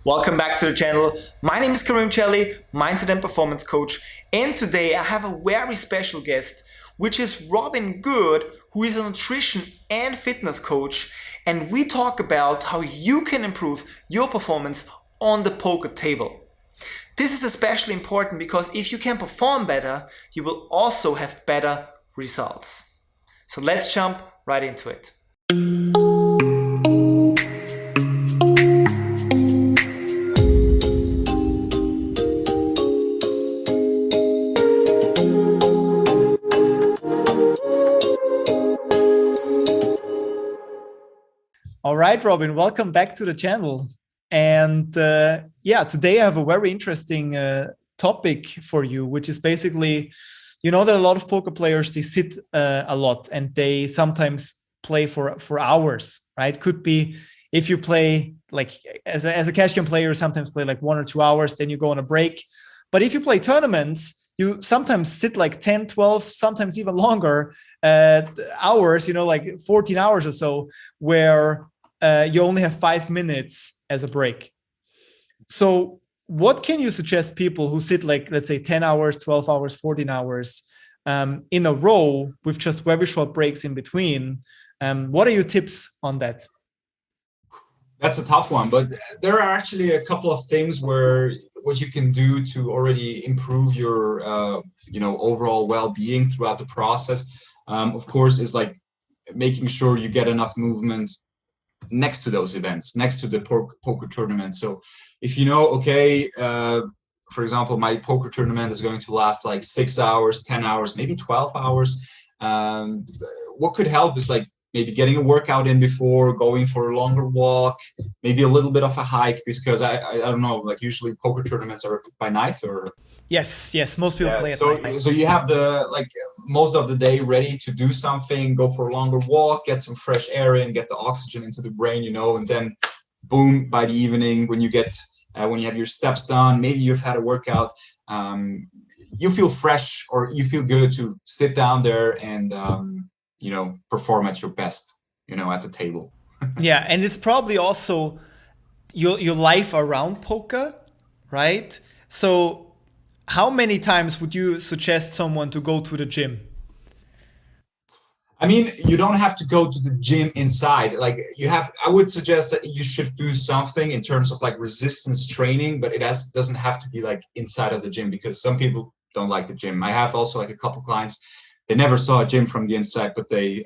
Welcome back to the channel. My name is Karim Chelli, mindset and performance coach, and today I have a very special guest, which is Robin Good, who is a nutrition and fitness coach, and we talk about how you can improve your performance on the poker table. This is especially important because if you can perform better, you will also have better results. So let's jump right into it. All right, Robin, welcome back to the channel. And today I have a very interesting topic for you, which is basically, that a lot of poker players, they sit a lot and they sometimes play for hours, right? Could be if you play like as a cash game player, sometimes play like 1 or 2 hours, then you go on a break. But if you play tournaments, you sometimes sit like 10, 12, sometimes even longer hours, like 14 hours or so, where you only have 5 minutes as a break. So what can you suggest people who sit like, let's say 10 hours, 12 hours, 14 hours in a row with just very short breaks in between? What are your tips on that? That's a tough one, but there are actually a couple of things what you can do to already improve your overall well-being throughout the process. Of course, is like making sure you get enough movement next to those events, next to the poker tournament. So if you know, okay, for example, my poker tournament is going to last like 6 hours, 10 hours, maybe 12 hours. What could help is like maybe getting a workout in before, going for a longer walk, maybe a little bit of a hike, because I don't know, like usually poker tournaments are by night or. Yes, most people play at night. So you have most of the day ready to do something, go for a longer walk, get some fresh air in, get the oxygen into the brain, and then boom, by the evening when you have your steps done, maybe you've had a workout, you feel fresh or you feel good to sit down there and perform at your best, at the table. Yeah, and it's probably also your life around poker, right? So how many times would you suggest someone to go to the gym? I mean, you don't have to go to the gym inside. I would suggest that you should do something in terms of like resistance training, but doesn't have to be like inside of the gym, because some people don't like the gym. I have also like a couple clients, they never saw a gym from the inside, but they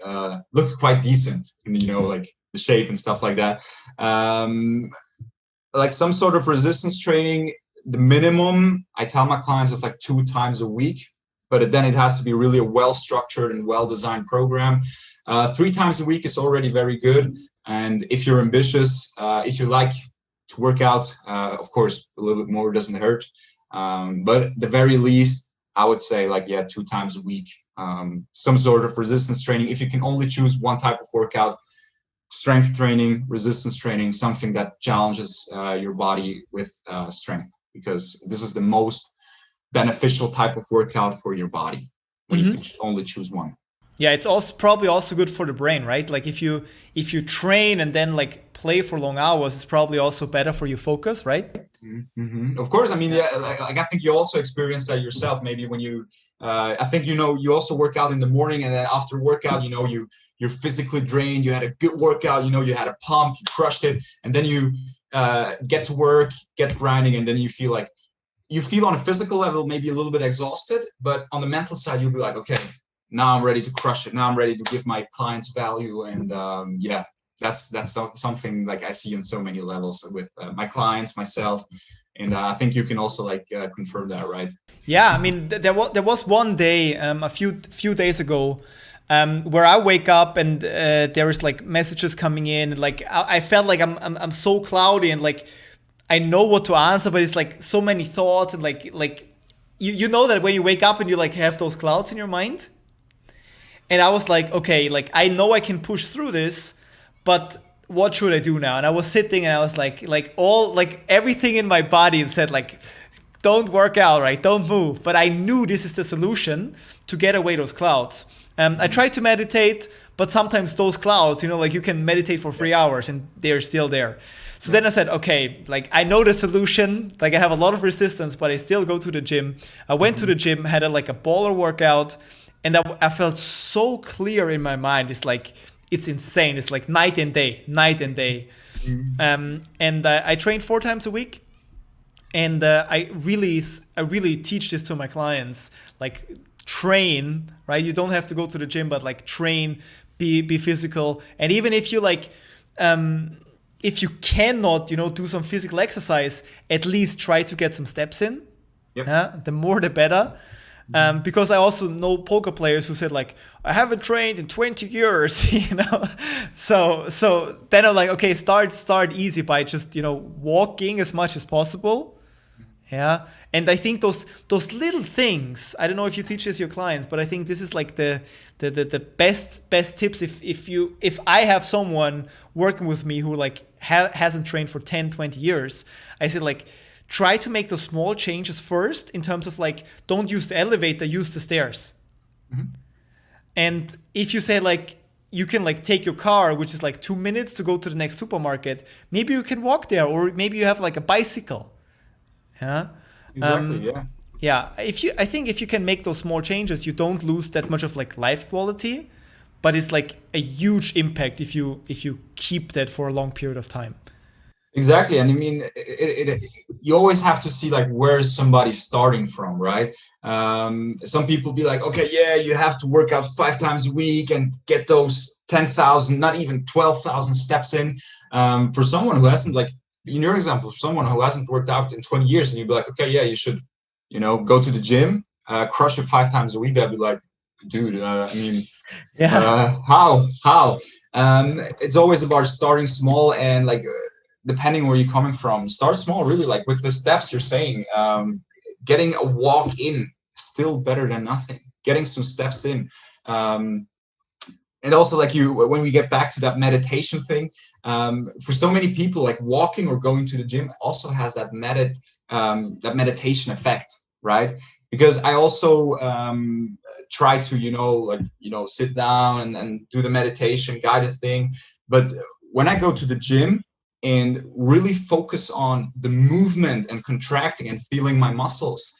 look quite decent, like the shape and stuff like that. Like some sort of resistance training, the minimum I tell my clients is like 2 times a week, but then it has to be really a well-structured and well-designed program. 3 times a week is already very good. And if you're ambitious, if you like to work out, of course, a little bit more doesn't hurt. But at the very least, I would say 2 times a week, some sort of resistance training. If you can only choose one type of workout, strength training, resistance training, something that challenges your body with strength, because this is the most beneficial type of workout for your body when you can only choose one. Yeah, it's also probably also good for the brain, right? Like if you train and then like play for long hours, it's probably also better for your focus, right? Mm-hmm. Of course. I mean, yeah, I think you also experience that yourself. Maybe when you, I think you also work out in the morning, and then after workout, you're physically drained. You had a good workout. You had a pump. You crushed it, and then you get to work, get grinding, and then you feel on a physical level maybe a little bit exhausted, but on the mental side you'll be like, okay, now I'm ready to crush it. Now I'm ready to give my clients value. And that's something like I see on so many levels with my clients, myself, and I think you can also confirm that, right? Yeah, I mean there was one day a few days ago where I wake up and there is like messages coming in, and like I felt like I'm so cloudy, and like I know what to answer, but it's like so many thoughts, and like you know that when you wake up and you like have those clouds in your mind. And I was like, okay, like I know I can push through this, but what should I do now? And I was sitting and I was like everything in my body said like, don't work out, right? Don't move. But I knew this is the solution to get away those clouds. I tried to meditate, but sometimes those clouds, you know, like you can meditate for 3 hours and they're still there. So then I said, okay, like I know the solution, like I have a lot of resistance, but I still go to the gym. I went to the gym, had like a baller workout, and I felt so clear in my mind. It's like, it's insane. It's like night and day, night and day. And I train 4 times a week. And I really teach this to my clients, like train, right? You don't have to go to the gym, but like train, be physical. And even if you like, if you cannot, you know, do some physical exercise, at least try to get some steps in. Yep. The more, the better. Because I also know poker players who said like, I haven't trained in 20 years, you know? So then I'm like, okay, start easy by just, you know, walking as much as possible. Yeah. And I think those little things, I don't know if you teach this to your clients, but I think this is like the best tips. If I have someone working with me who like hasn't trained for 10, 20 years, I said like, try to make the small changes first in terms of like, don't use the elevator, use the stairs. And if you say like, you can like take your car, which is like 2 minutes to go to the next supermarket, maybe you can walk there, or maybe you have like a bicycle. Yeah. Exactly. Yeah. Yeah. I think if you can make those small changes, you don't lose that much of like life quality, but it's like a huge impact if you keep that for a long period of time. Exactly. And I mean, you always have to see like where somebody starting from, right? Some people be like, okay, yeah, you have to work out 5 times a week and get those 10,000, not even 12,000 steps in. For someone who hasn't, like in your example, someone who hasn't worked out in 20 years, and you'd be like, okay, yeah, you should, you know, go to the gym, crush it 5 times a week. They'd be like, dude, I mean, how? It's always about starting small and like, depending where you're coming from, start small, really, like with the steps you're saying, getting a walk in, still better than nothing, getting some steps in. And also like when we get back to that meditation thing, for so many people, like walking or going to the gym also has that meditation effect, right? Because I also try to, sit down and do the meditation guided thing. But when I go to the gym and really focus on the movement and contracting and feeling my muscles,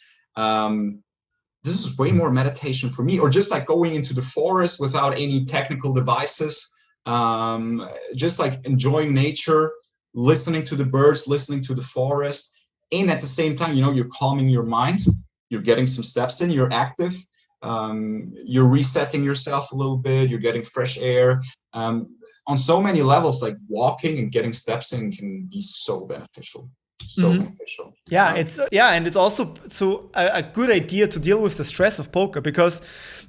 this is way more meditation for me. Or just like going into the forest without any technical devices, just like enjoying nature, listening to the birds, listening to the forest, and at the same time, you're calming your mind, you're getting some steps in, you're active, you're resetting yourself a little bit, you're getting fresh air. On so many levels, like walking and getting steps in can be so beneficial. Beneficial. Yeah, and it's also a good idea to deal with the stress of poker, because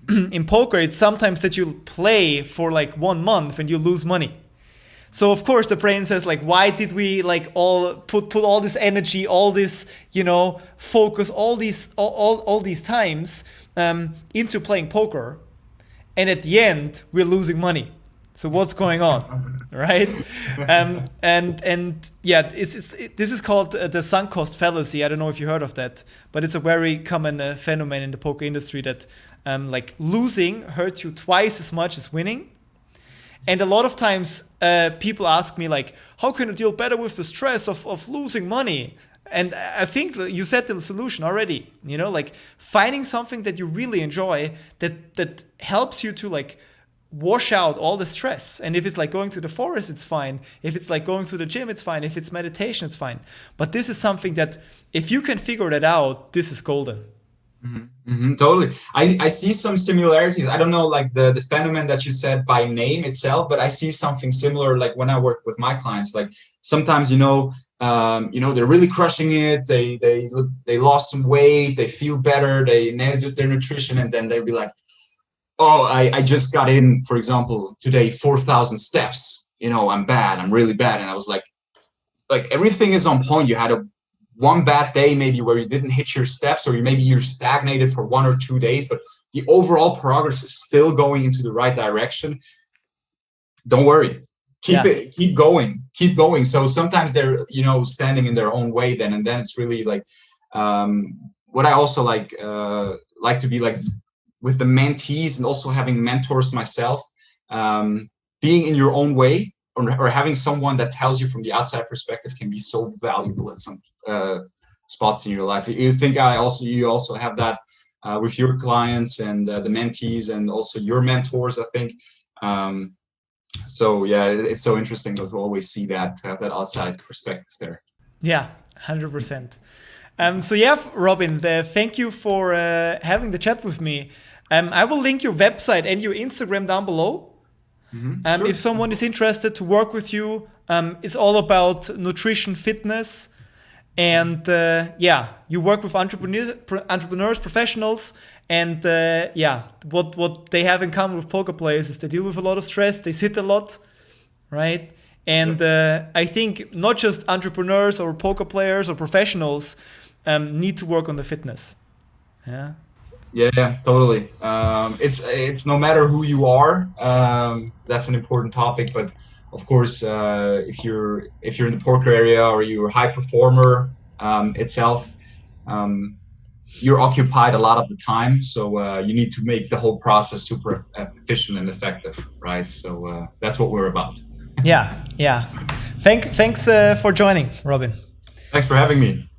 in poker it's sometimes that you play for like 1 month and you lose money. So of course the brain says like, why did we like all put all this energy, all this focus, all these times into playing poker, and at the end we're losing money. So what's going on, right? And yeah, this is called the sunk cost fallacy. I don't know if you heard of that, but it's a very common phenomenon in the poker industry that like losing hurts you twice as much as winning. And a lot of times people ask me like, how can I deal better with the stress of losing money? And I think you said the solution already, like finding something that you really enjoy that helps you to like wash out all the stress. And if it's like going to the forest, it's fine. If it's like going to the gym, it's fine. If it's meditation, it's fine. But this is something that if you can figure that out, this is golden. Totally. I see some similarities. I don't know like the phenomenon that you said by name itself, but I see something similar like when I work with my clients. Like sometimes they're really crushing it, they lost some weight, they feel better, they nailed their nutrition, and then they'll be like, oh, I just got in, for example, today 4,000 steps, I'm bad, I'm really bad. And I was like everything is on point. You had one bad day maybe where you didn't hit your steps, or maybe you're stagnated for 1 or 2 days, but the overall progress is still going into the right direction. Don't worry. Keep going. So sometimes they're, standing in their own way then, and then it's really like, what I also like to be like with the mentees and also having mentors myself. being in your own way, or having someone that tells you from the outside perspective can be so valuable at some spots in your life. You think you also have that with your clients and the mentees and also your mentors, I think. So yeah, it's so interesting to always see that, have that outside perspective there. Yeah, 100%. So yeah, Robin, thank you for having the chat with me. I will link your website and your Instagram down below. Sure. If someone is interested to work with you, it's all about nutrition, fitness, and yeah, you work with entrepreneurs, professionals, and yeah, what they have in common with poker players is they deal with a lot of stress, they sit a lot, right? And I think not just entrepreneurs or poker players or professionals need to work on the fitness. Yeah. Yeah, totally. It's no matter who you are. That's an important topic, but of course, if you're in the poker area or you're a high performer itself, you're occupied a lot of the time. So you need to make the whole process super efficient and effective, right? So that's what we're about. Yeah, yeah. Thanks for joining, Robin. Thanks for having me.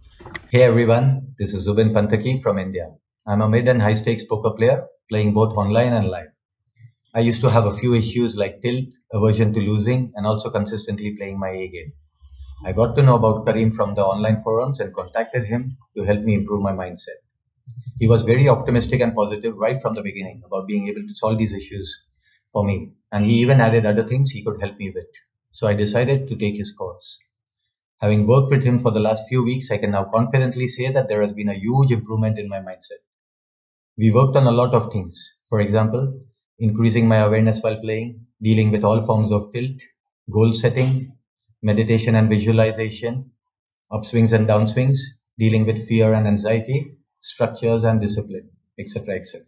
Hey everyone, this is Zubin Pantaki from India. I'm a mid and high stakes poker player, playing both online and live. I used to have a few issues like tilt, aversion to losing, and also consistently playing my A game. I got to know about Karim from the online forums and contacted him to help me improve my mindset. He was very optimistic and positive right from the beginning about being able to solve these issues for me, and he even added other things he could help me with. So I decided to take his course. Having worked with him for the last few weeks, I can now confidently say that there has been a huge improvement in my mindset. We worked on a lot of things. For example, increasing my awareness while playing, dealing with all forms of tilt, goal setting, meditation and visualization, upswings and downswings, dealing with fear and anxiety, structures and discipline, etc. etc.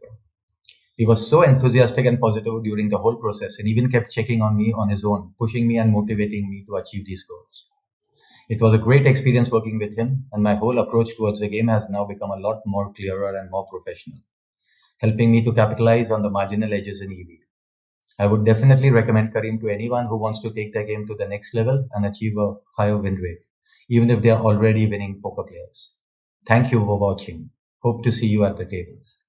He was so enthusiastic and positive during the whole process and even kept checking on me on his own, pushing me and motivating me to achieve these goals. It was a great experience working with him, and my whole approach towards the game has now become a lot more clearer and more professional, helping me to capitalize on the marginal edges in EV. I would definitely recommend Karim to anyone who wants to take their game to the next level and achieve a higher win rate, even if they are already winning poker players. Thank you for watching. Hope to see you at the tables.